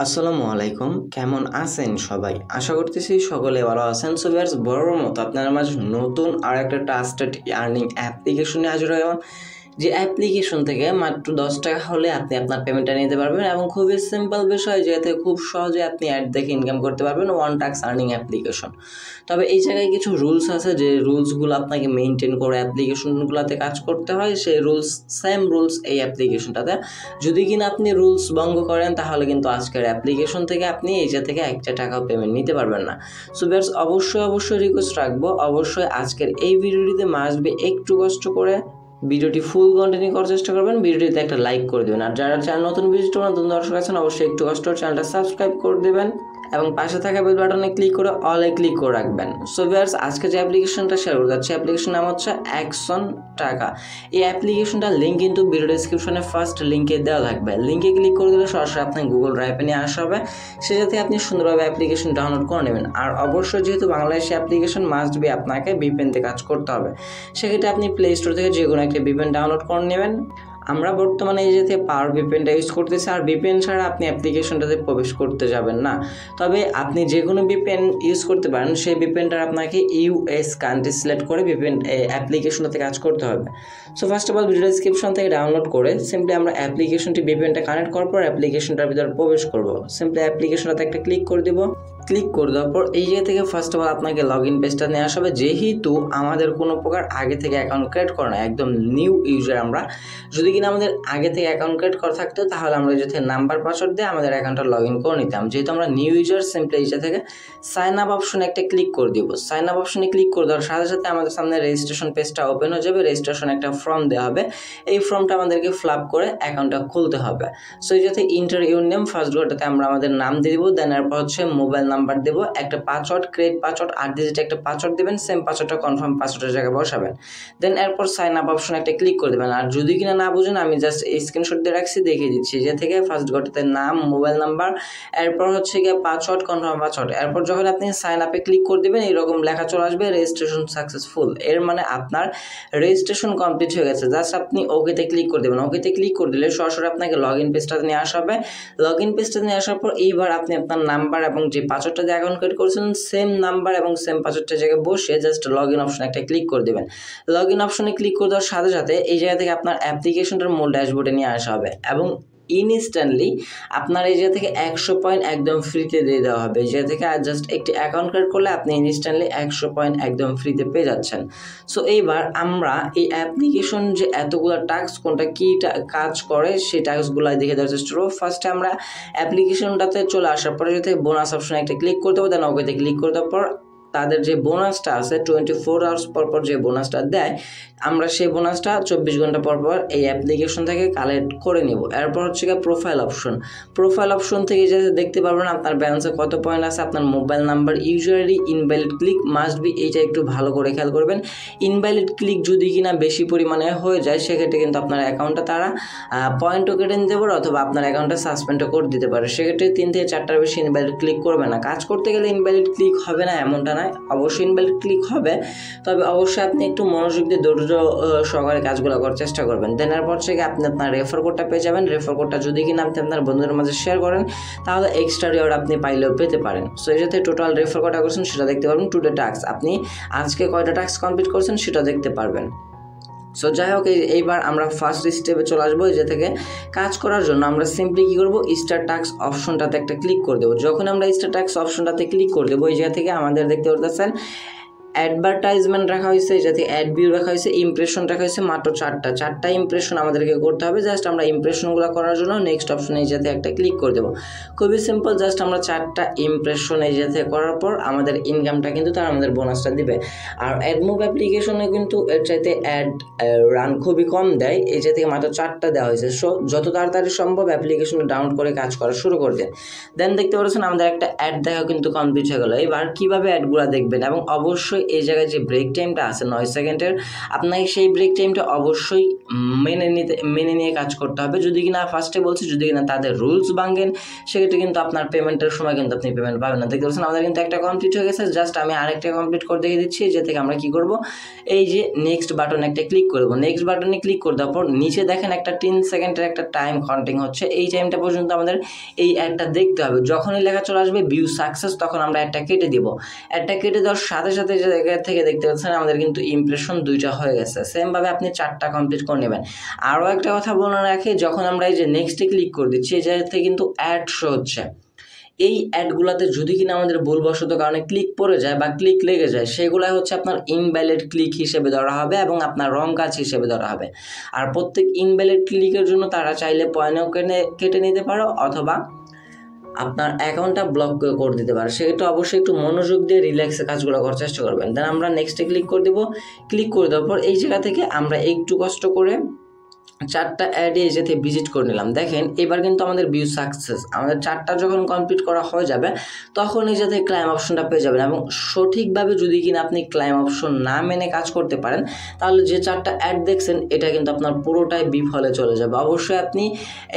আসসালামু আলাইকুম, কেমন আছেন সবাই? আশা করতেছি সকলে ভালো আছেন। সো ভিউয়ার্স, বরাবর মতো আপনার মাঝে নতুন আর একটা ট্রাস্টেড আর্নিং অ্যাপ্লিকেশন নিয়ে হাজির হলাম। যে অ্যাপ্লিকেশন থেকে মাত্র 10 টাকা হলে আপনি আপনার পেমেন্টটা নিতে পারবেন এবং খুবই সিম্পল বিষয়, যেতে খুব সহজে আপনি অ্যাড দেখে ইনকাম করতে পারবেন। One tax earning application. তবে এই জায়গায় কিছু রুলস আছে, যে রুলসগুলো আপনাকে মেনটেন করে অ্যাপ্লিকেশনগুলোতে কাজ করতে হয়। সেই রুলস, সেম রুলস এই অ্যাপ্লিকেশনটাতে। যদি কিনা আপনি রুলস ভঙ্গ করেন, তাহলে কিন্তু আজকের অ্যাপ্লিকেশন থেকে আপনি এইটা থেকে একটা টাকাও পেমেন্ট নিতে পারবেন না। সো ভিউয়ার্স, অবশ্যই রিকোয়েস্ট রাখবো, অবশ্যই আজকের এই ভিডিওটিতে মাস্ট বি একটু কষ্ট করে ভিডিওটি ফুল কন্টিনিউ করার চেষ্টা করবেন। ভিডিওটিতে একটা লাইক করে দেবেন, আর যারা চ্যানেল নতুন ভিজিটর, নতুন দর্শক আছেন, অবশ্যই একটু কষ্ট চ্যানেলটা সাবস্ক্রাইব করে দেবেন এবং পাশে থাকা বেল বাটনে ক্লিক করে অলে ক্লিক করে রাখবেন। সো ভিউয়ার্স, আজকে যে অ্যাপ্লিকেশনটা শেয়ার করে যাচ্ছি, অ্যাপ্লিকেশন নাম হচ্ছে অ্যাকশন টাকা। এই অ্যাপ্লিকেশনটার লিঙ্ক কিন্তু ভিডিও ডেসক্রিপশনে ফার্স্ট লিঙ্কে দেওয়া থাকবে। লিঙ্কে ক্লিক করে দিলে সরাসরি আপনার গুগল ড্রাইভে নিয়ে আসা হবে। সেটাতে আপনি সুন্দরভাবে অ্যাপ্লিকেশন ডাউনলোড করে নেবেন। আর অবশ্যই যেহেতু বাংলাদেশি অ্যাপ্লিকেশন, মাস্ট বি আপনাকে ভিপিএনতে কাজ করতে হবে। সেক্ষেত্রে আপনি প্লে স্টোর থেকে যে কোনো একটা ভিপিএন ডাউনলোড করে নেবেন। আমরা বর্তমানে এই যে পাওয়ার ভিপিএনটা ইউজ করতেছি, আর ভিপিএন ছাড়া আপনি অ্যাপ্লিকেশনটাতে প্রবেশ করতে যাবেন না। তবে আপনি যে কোনো ভিপিএন ইউজ করতে পারেন। সেই ভিপিএনটা আপনাকে ইউএস কান্ট্রি সিলেক্ট করে ভিপিএন অ্যাপ্লিকেশনটাতে কাজ করতে হবে। So first of all video description থেকে ডাউনলোড করে সিম্পলি আমরা অ্যাপ্লিকেশনটি ভিপিএনটা কানেক্ট করার পর অ্যাপ্লিকেশনটার ভিতরে প্রবেশ করব। সিম্পলি অ্যাপ্লিকেশনটাতে একটা ক্লিক করে দেবো। ক্লিক করে দেওয়ার পর এই জায়গা থেকে ফার্স্ট অফ অল আপনাকে লগ ইন পেজটা নিয়ে আসা হবে। যেহেতু আমাদের কোনো প্রকার আগে থেকে অ্যাকাউন্ট ক্রিয়েট করা না, একদম নিউ ইউজার আমরা। যদি কিনা আমাদের আগে থেকে অ্যাকাউন্ট ক্রিয়েট করা থাকতো, তাহলে আমরা যাতে নাম্বার পাসওয়ার্ড দিয়ে আমাদের অ্যাকাউন্টটা লগ ইন করে নিতাম। যেহেতু আমরা নিউ ইউজার, সিম্পলি এই থেকে সাইন আপ অপশনে একটা ক্লিক করে দিব। সাইন আপ অপশনে ক্লিক করে দেওয়ার সাথে সাথে আমাদের সামনে রেজিস্ট্রেশন পেজটা ওপেন হয়ে যাবে। রেজিস্ট্রেশন একটা ফর্ম দেওয়া হবে। এই ফর্মটা আমাদেরকে ফিল আপ করে অ্যাকাউন্টটা খুলতে হবে। সো এই যাতে ইন্টার ইউর নেম, ফার্স্ট ঘরটাতে আমরা আমাদের নাম দিয়ে দিব। দেন এরপর হচ্ছে মোবাইল নাম্বার দেবো, একটা পাসওয়ার্ড, ক্রিয়েট পাসওয়ার্ড 8 ডিজিট একটা পাসওয়ার্ড দেবেন। সেম পাসওয়ার্ডটা কনফার্ম পাসওয়ার্ডের জায়গায় বসাবেন। দেন এরপর সাইন আপ অপশনে একটা ক্লিক করে দেবেন। আর যদি কিনা না বুঝেন, আমি জাস্ট এই স্ক্রিনশট দিয়ে রাখছি, দেখিয়ে দিচ্ছি। যে থেকে ফার্স্ট ঘরটাতে নাম, মোবাইল নাম্বার, এরপর হচ্ছে গিয়ে পাসওয়ার্ড, কনফার্ম পাসওয়ার্ড। এরপর যখন আপনি সাইন আপে ক্লিক করে দেবেন, এরকম লেখা চলে আসবে রেজিস্ট্রেশন সাকসেসফুল। এর মানে আপনার রেজিস্ট্রেশন কমপ্লিট হয়ে গেছে। জাস্ট আপনি ওকেতে ক্লিক করে দেবেন। ওকেতে ক্লিক করে দিলে সরাসরি আপনাকে লগ ইন পেজটাতে নিয়ে আসা হবে। লগ ইন পেজটা নিয়ে আসার পর এইবার আপনি আপনার নাম্বার এবং যে পাসওয়ার্ডটা দিয়ে অ্যাকাউন্ট ক্রিয়েট করেছিলেন, সেম নাম্বার এবং সেম পাসওয়ার্ডের জায়গায় বসে জাস্ট লগ ইন অপশনে একটা ক্লিক করে দেবেন। লগ ইন অপশনে ক্লিক করে দেওয়ার সাথে সাথে এই জায়গা থেকে আপনার অ্যাপ্লিকেশনটার মূল ড্যাশবোর্ডে নিয়ে আসা হবে এবং ইনস্ট্যান্টলি আপনার এই জায়গা থেকে 100 পয়েন্ট একদম ফ্রিতে দিয়ে দেওয়া হবে। এই জায়গা থেকে জাস্ট একটি অ্যাকাউন্ট ক্রিয়েট করলে আপনি ইনস্ট্যান্টলি 100 পয়েন্ট একদম ফ্রিতে পেয়ে যাচ্ছেন। সো এইবার আমরা এই অ্যাপ্লিকেশন যে এতগুলো টাস্ক, কোনটা কী কাজ করে, সেই টাস্কগুলো দেখে দেওয়ার চেষ্টা করবো। ফার্স্টে আমরা অ্যাপ্লিকেশনটাতে চলে আসার পরে যদি বোনাস অপশনে একটা ক্লিক করতে হবে, দেন ওকেতে ক্লিক করে দেওয়ার পর তাদের যে বোনাসটা আছে 24 আওয়ার্স পর পর যে বোনাসটা দেয়, আমরা সেই বোনাসটা 24 ঘন্টা পর পর এই অ্যাপ্লিকেশন থেকে কালেক্ট করে নেব। এরপর হচ্ছে গিয়ে প্রোফাইল অপশন। প্রোফাইল অপশন থেকে যাতে দেখতে পারবেন আপনার ব্যালেন্সে কত পয়েন্ট আছে, আপনার mobile number, usually invalid click must be, এইটা একটু ভালো করে খেয়াল করবেন। ইনভ্যালিড ক্লিক যদি কিনা বেশি পরিমাণে হয়ে যায়, সেক্ষেত্রে কিন্তু আপনার অ্যাকাউন্টটা তারা পয়েন্টও কেটে নিতে পারে অথবা আপনার অ্যাকাউন্টটা সাসপেন্ডও করে দিতে পারে। সেক্ষেত্রে 3 থেকে 4টার বেশি ইনভ্যালিড ক্লিক করবে না। কাজ করতে গেলে ইনভ্যালিড ক্লিক হবে না এমনটা না, অবশ্যই ইনভ্যালিড ক্লিক হবে। তবে অবশ্যই আপনি একটু মনোযোগ দিয়ে ধৈর্য সহকারে কাজগুলো করার চেষ্টা করবেন। দেন এরপর থেকে আপনি আপনার রেফার কোডটা পেয়ে যাবেন। রেফার কোডটা যদি কিনা আপনি আপনার বন্ধুদের মাঝে শেয়ার করেন, তাহলে এক্সট্রা রিওয়ার্ড আপনি পাইলেও পেতে পারেন। সো এই যাতে টোটাল রেফার কোডটা করছেন সেটা দেখতে পারবেন। টুডে টাস্ক, আপনি আজকে কয়টা টাস্ক কমপ্লিট করছেন সেটা দেখতে পারবেন। সো যাই হোক, এইবার আমরা ফার্স্ট স্টেপে চলে আসবো। যে থেকে কাজ করার জন্য আমরা সিম্পলি কী করবো, স্টার টাস্ক অপশনটাতে একটা ক্লিক করে দেবো। যখন আমরা স্টার টাস্ক অপশনটাতে ক্লিক করে দেবো, এই জায়গা থেকে আমাদের দেখতে পারতেছেন অ্যাডভার্টাইজমেন্ট রাখা হয়েছে, যাতে অ্যাড ভিউ রাখা হয়েছে, ইমপ্রেশন রাখা হয়েছে মাত্র 4টা ইমপ্রেশন আমাদেরকে করতে হবে। জাস্ট আমরা ইমপ্রেশনগুলো করার জন্য নেক্সট অপশনে এই যাতে একটা ক্লিক করে দেবো। খুবই সিম্পল, জাস্ট আমরা 4টা ইমপ্রেশন এই যাতে করার পর আমাদের ইনকামটা কিন্তু তারা আমাদের বোনাসটা দিবে। আর অ্যাডমুভ অ্যাপ্লিকেশনে কিন্তু এর চাইতে অ্যাড রান খুবই কম দেয়, এই যে থেকে মাত্র 4টা দেওয়া হয়েছে। সো যত তাড়াতাড়ি সম্ভব অ্যাপ্লিকেশনটা ডাউনলোড করে কাজ করা শুরু করে দেন। দেন দেখতে পাচ্ছেন আমাদের একটা অ্যাড দেখা কিন্তু কমপ্লিট হয়ে গেলো। এবার কীভাবে অ্যাডগুলো দেখবেন এবং অবশ্যই এই জায়গায় যে ব্রেক টাইমটা আছে 9 সেকেন্ডের, আপনাকে সেই ব্রেক টাইমটা অবশ্যই মেনে নিয়ে কাজ করতে হবে। যদি কিনা ফার্স্টে বলছি, যদি কিনা তাদের রুলস ভাঙেন সেক্ষেত্রে কিন্তু আপনার পেমেন্টের সময় কিন্তু আপনি পেমেন্ট পাবেন না। দেখতে পাচ্ছেন আমাদের কিন্তু একটা কমপ্লিট হয়ে গেছে, জাস্ট আমি আরেকটা কমপ্লিট করে দেখে দিচ্ছি। যে থেকে আমরা কি করব, এই যে নেক্সট বাটনে একটা ক্লিক করব। নেক্সট বাটনে ক্লিক করে দেওয়ার পর নিচে দেখেন একটা 10 সেকেন্ডের একটা টাইম কাউন্টিং হচ্ছে। এই টাইমটা পর্যন্ত আমাদের এই অ্যাডটা দেখতে হবে। যখনই লেখা চলে আসবে ভিউ সাকসেস, তখন আমরা অ্যাডটা কেটে দিব। অ্যাডটা কেটে দেওয়ার সাথে সাথে যে জায়গা থেকে দেখতে পাচ্ছেন আমাদের কিন্তু ইমপ্রেশন 2টা হয়ে গেছে। সেমভাবে আপনি 4টা কমপ্লিট করে নেবেন। আরও একটা কথা বলে রাখি, যখন আমরা এই যে নেক্সটে ক্লিক করে দিচ্ছি, এই জায়গাতে কিন্তু অ্যাড শো হচ্ছে। এই অ্যাডগুলোতে যদি কিনা আমাদের ভুলবশত কারণে ক্লিক পড়ে যায় বা ক্লিক লেগে যায়, সেগুলো হচ্ছে আপনার ইনভ্যালিড ক্লিক হিসেবে ধরা হবে এবং আপনার রং কাজ হিসেবে ধরা হবে। আর প্রত্যেক ইনভ্যালিড ক্লিকের জন্য তারা চাইলে পয়েন্টও কেটে নিতে পারো, অথবা আপনার অ্যাকাউন্টটা ব্লক করে দিতে পারে। সেক্ষেত্রে অবশ্যই একটু মনোযোগ দিয়ে রিল্যাক্সে কাজগুলো করার চেষ্টা করবেন। দেন আমরা নেক্সটে ক্লিক করে দেবো। ক্লিক করে দেওয়ার পর এই জায়গা থেকে আমরা একটু কষ্ট করে 4টা অ্যাডে যেতে ভিজিট করে নিলাম। দেখেন এবার কিন্তু আমাদের ভিউ সাকসেস। আমাদের 4টা যখন কমপ্লিট করা হয়ে যাবে, তখন এই যাতে ক্লাইম অপশনটা পেয়ে যাবেন। এবং সঠিকভাবে যদি কিনা আপনি ক্লাইম অপশন না মেনে কাজ করতে পারেন, তাহলে যে 4টা অ্যাড দেখছেন এটা কিন্তু আপনার পুরোটাই বিফলে চলে যাবে। অবশ্যই আপনি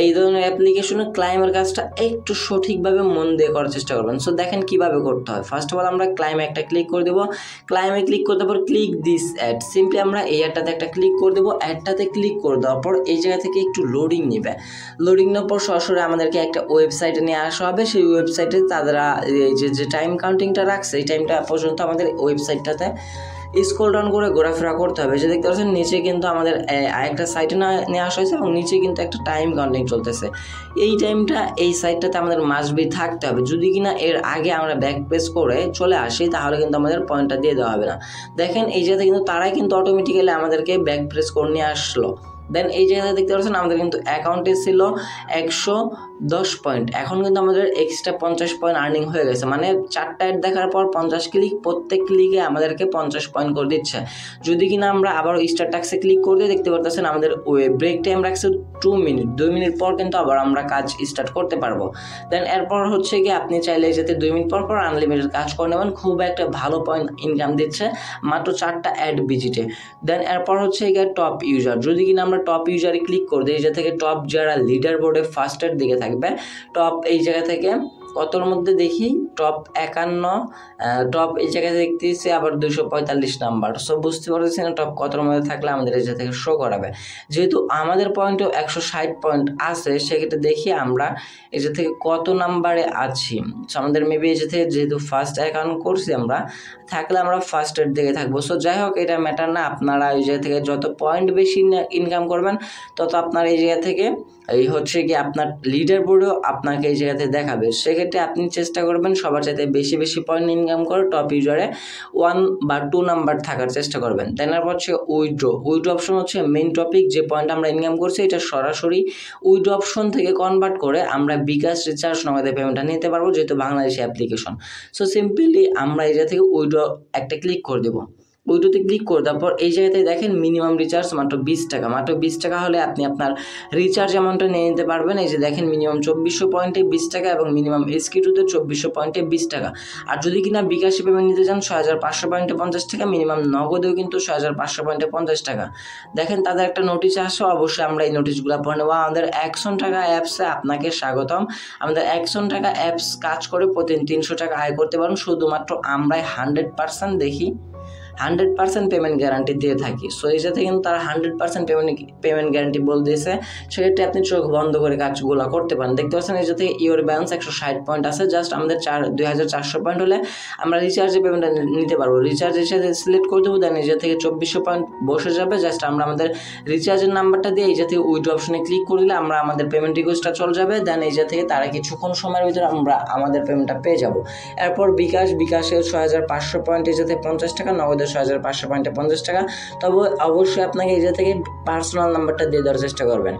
এই ধরনের অ্যাপ্লিকেশনে ক্লাইমের কাজটা একটু সঠিকভাবে মন দিয়ে করার চেষ্টা করবেন। সো দেখেন কিভাবে করতে হয়। ফার্স্ট অফ অল আমরা ক্লাইমে একটা ক্লিক করে দেবো। ক্লাইমে ক্লিক করতে পর ক্লিক দিস অ্যাড, সিম্পলি আমরা এই অ্যাডটাতে একটা ক্লিক করে দেবো। অ্যাডটাতে ক্লিক করে দেওয়ার পর এই জায়গা থেকে একটু লোডিং নেবে। লোডিং নেওয়ার পর সরাসরি আমাদেরকে একটা ওয়েবসাইটে নিয়ে আসা হবে। সেই ওয়েবসাইটে তারা এই যে টাইম কাউন্টিংটা রাখছে, এই টাইমটা পর্যন্ত আমাদের ওয়েবসাইটটাতে স্ক্রল ডাউন করে ঘোরাফেরা করতে হবে। যে দেখতে পাচ্ছেন নিচে কিন্তু আমাদের একটা সাইটে নিয়ে আসা হয়েছে এবং নিচে কিন্তু একটা টাইম কাউন্টিং চলতেছে। এই টাইমটা এই সাইটটাতে আমাদের মাস্ট বি থাকতে হবে। যদি কিনা এর আগে আমরা ব্যাক প্রেস করে চলে আসি, তাহলে কিন্তু আমাদের পয়েন্টটা দিয়ে দেওয়া হবে না। দেখেন এই জায়গাতে কিন্তু তারাই কিন্তু অটোমেটিক্যালি আমাদেরকে ব্যাক প্রেস করে নিয়ে আসলো। দেন এই জায়গাতে দেখতে পাচ্ছেন আমাদের কিন্তু অ্যাকাউন্টে ছিল 110 পয়েন্ট। এখন কিন্তু আমাদের এক্সট্রা 50 পয়েন্ট আর্নিং হয়ে গেছে। মানে 4টা অ্যাড দেখার পর 50 ক্লিক, প্রত্যেক ক্লিকে আমাদেরকে 50 পয়েন্ট করে দিচ্ছে। যদি কিনা আমরা আবার স্টার টাক্সে ক্লিক করে দিয়ে দেখতে পারতেছেন আমাদের ব্রেক টাইম রাখছে 2 মিনিট। 2 মিনিট পর কিন্তু আবার আমরা কাজ স্টার্ট করতে পারবো। দেন এরপর হচ্ছে কি আপনি চাইলে যাতে 2 মিনিট পর পর আনলিমিটেড কাজ করে নেবেন। খুব একটা ভালো পয়েন্ট ইনকাম দিচ্ছে মাত্র 4টা অ্যাড ভিজিটে। দেন এরপর হচ্ছে গিয়ে টপ ইউজার। যদি কিনা আমরা টপ ইউজারে ক্লিক করে দিই, এই জায়গা থেকে টপ যারা লিডার বোর্ডে ফার্স্টের দিকে থাকবে, টপ এই জায়গা থেকে কতর মধ্যে দেখি টপ 51, টপ এই জায়গায় দেখতেছি আবার 245 নাম্বার। সো বুঝতে পারতেছি না টপ কতর মধ্যে থাকলে আমাদের এই জায়গা থেকে শো করাবে। যেহেতু আমাদের পয়েন্টও 160 পয়েন্ট আছে, সেক্ষেত্রে দেখি আমরা এই জায়গা থেকে কত নাম্বারে আছি। সো আমাদের মেবি এই জায়গা থেকে যেহেতু ফার্স্ট অ্যাকাউন্ট করছি আমরা, থাকলে আমরা ফার্স্টের দিকে থাকবো। সো যাই হোক, এটা ম্যাটার না। আপনারা এই জায়গা থেকে যত পয়েন্ট বেশি ইনকাম করবেন, তত আপনার এই জায়গা থেকে এই হচ্ছে কি আপনার লিডার বোর্ডেও আপনাকে এই জায়গাতে দেখাবে। সেক্ষেত্রে আপনি চেষ্টা করবেন সবার চাইতে বেশি বেশি পয়েন্ট ইনকাম করে টপ ইউজারে 1 বা 2 নাম্বার থাকার চেষ্টা করবেন। তারপর হচ্ছে উইথড্র অপশন হচ্ছে মেইন টপিক। যে পয়েন্ট আমরা ইনকাম করছি এটা সরাসরি উইথড্র অপশন থেকে কনভার্ট করে আমরা বিকাশ রিচার্জ নগদে পেমেন্টটা নিতে পারবো, যেহেতু বাংলাদেশি অ্যাপ্লিকেশন। সো সিম্পলি আমরা এই জায়গা থেকে উইথড্র একটা ক্লিক করে দেবো। ওইটাতে ক্লিক করে তারপর এই জায়গাতে দেখেন মিনিমাম রিচার্জ মাত্র 20 টাকা। মাত্র 20 টাকা হলে আপনি আপনার রিচার্জ অ্যামাউন্টটা নিয়ে নিতে পারবেন। এই যে দেখেন মিনিমাম 2400 পয়েন্টে 20 টাকা এবং মিনিমাম SQ2তে 2400 পয়েন্টে 20 টাকা। আর যদি কিনা বিকাশে পেমেন্ট নিতে চান 6500 পয়েন্টে 50 টাকা, মিনিমাম নগদেও কিন্তু 6500 পয়েন্টে 50 টাকা। দেখেন তাদের একটা নোটিশ আসে, অবশ্যই আমরা এই নোটিশগুলো পড়ে নেবো। আমাদের 100 টাকা অ্যাপসে আপনাকে স্বাগতম। আমাদের 100 টাকা অ্যাপস কাজ করে প্রতিদিন 300 টাকা আয় করতে পারেন। শুধুমাত্র আমরাই 100% দেখি 100% পেমেন্ট গ্যারান্টি দিয়ে থাকি। সো এই সাথে কিন্তু তারা 100% পেমেন্ট গ্যারান্টি বলে দিয়েছে। সেক্ষেত্রে আপনি চোখ বন্ধ করে কাজগুলো করতে পারেন। দেখতে পাচ্ছেন এই সাথে ইওর ব্যালেন্স 160 পয়েন্ট আছে। জাস্ট আমাদের 2400 পয়েন্ট হলে আমরা রিচার্জে পেমেন্টটা নিতে পারবো। রিচার্জের সাথে সিলেক্ট করে দেবো, দেন এই থেকে 2400 পয়েন্ট বসে যাবে। জাস্ট আমরা আমাদের রিচার্জের নাম্বারটা দিয়ে এই থেকে উইথড্র অপশনে ক্লিক করে দিলে আমরা আমাদের পেমেন্ট রিকোয়েস্টটা চলে যাবে। দেন এই থেকে তারা কিছুক্ষণ সময়ের ভিতরে আমরা আমাদের পেমেন্টটা পেয়ে যাব। এরপর বিকাশের 6500 পয়েন্ট এই সাথে 50 টাকা, নগদে 6500 পয়েন্টে 50 টাকা। তবে অবশ্যই আপনাকে এই থেকে পার্সোনাল নাম্বারটা দিয়ে দেওয়ার চেষ্টা করবেন।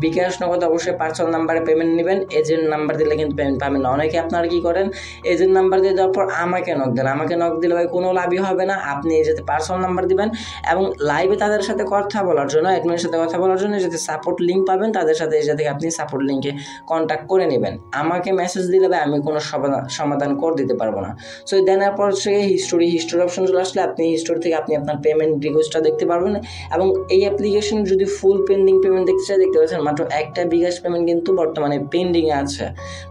বিকাশ নগদ অবশ্যই পার্সোনাল নাম্বারে পেমেন্ট নেবেন, এজেন্ট নাম্বার দিলে কিন্তু পেমেন্ট পাবেন না। অনেকে আপনারা কি করেন, এজেন্ট নাম্বার দিয়ে দেওয়ার পর আমাকে নক দেন, আমাকে নক দিলে ভাই কোনো লাভই হবে না। আপনি যাতে পার্সোনাল নাম্বার দিবেন এবং লাইভে তাদের সাথে কথা বলার জন্য, অ্যাডমিনের সাথে কথা বলার জন্য যাতে সাপোর্ট লিঙ্ক পাবেন, তাদের সাথে এসে থেকে আপনি সাপোর্ট লিঙ্কে কন্ট্যাক্ট করে নেবেন। আমাকে মেসেজ দিলে ভাই আমি কোনো সমাধান করে দিতে পারবো না। সো দেনার পর থেকে হিস্টোরি অপশন চলে আসলে আপনি হিস্টোরি থেকে আপনি আপনার পেমেন্ট রিকোয়েস্টটা দেখতে পারবেন। এবং এই অ্যাপ্লিকেশন যদি ফুল পেন্ডিং পেমেন্ট দেখতে চাই, দেখতে পাচ্ছেন মাত্র একটা বিকাশ পেমেন্ট কিন্তু বর্তমানে পেন্ডিংয়ে আছে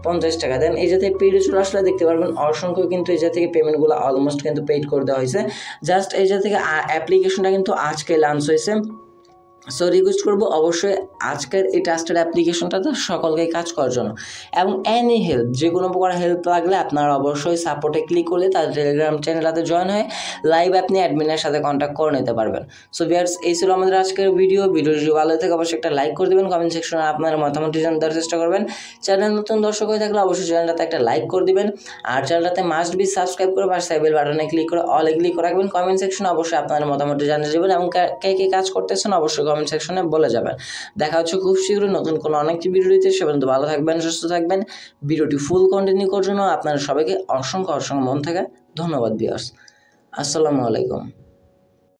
50 টাকা। দেন এই জাতীয় পেইডে চলে আসলে দেখতে পারবেন অসংখ্য কিন্তু এই জাতীয় পেমেন্টগুলো অলমোস্ট কিন্তু পেইড করে দেওয়া হয়েছে। জাস্ট এই জাতীয় অ্যাপ্লিকেশনটা কিন্তু আজকে লঞ্চ হয়েছে। সো রিকোয়েস্ট করবো অবশ্যই আজকের এই ট্রাস্টেড অ্যাপ্লিকেশনটাতে সকলকে কাজ করার জন্য। এবং এনি হেল্প, যে কোনো প্রকার হেল্প লাগলে আপনারা অবশ্যই সাপোর্টে ক্লিক করলে তার টেলিগ্রাম চ্যানেলটাতে জয়েন হয়ে লাইভ আপনি অ্যাডমিনের সাথে কন্ট্যাক্ট করে নিতে পারবেন। সো ভিউয়ার্স, এই ছিল আমাদের আজকের ভিডিওটি যদি ভালো থাকে অবশ্যই একটা লাইক করে দেবেন, কমেন্ট সেকশনে আপনার মতামতটি জানার চেষ্টা করবেন। চ্যানেল নতুন দর্শক হয়ে থাকলে অবশ্যই চ্যানেলটাতে একটা লাইক করে দিবেন, আর চ্যানেলটাতে মাস্ট বি সাবস্ক্রাইব করে পাশে বেল বাটনে ক্লিক করে অলে ক্লিক করে রাখবেন। কমেন্ট সেকশনে অবশ্যই আপনার মতামতটি জানিয়ে দেবেন এবং কে কে কাজ করতেছেন অবশ্যই কমেন্ট সেকশনে বলে যাবেন। দেখা হচ্ছে খুব শীঘ্রই নতুন কোনো অনেকটি ভিডিওতে। সে পর্যন্ত ভালো থাকবেন, সুস্থ থাকবেন। ভিডিওটি ফুল কন্টিনিউ করার জন্য আপনারা সবাইকে অসংখ্য মন থেকে ধন্যবাদ ভিউয়ার্স। আসসালামু আলাইকুম।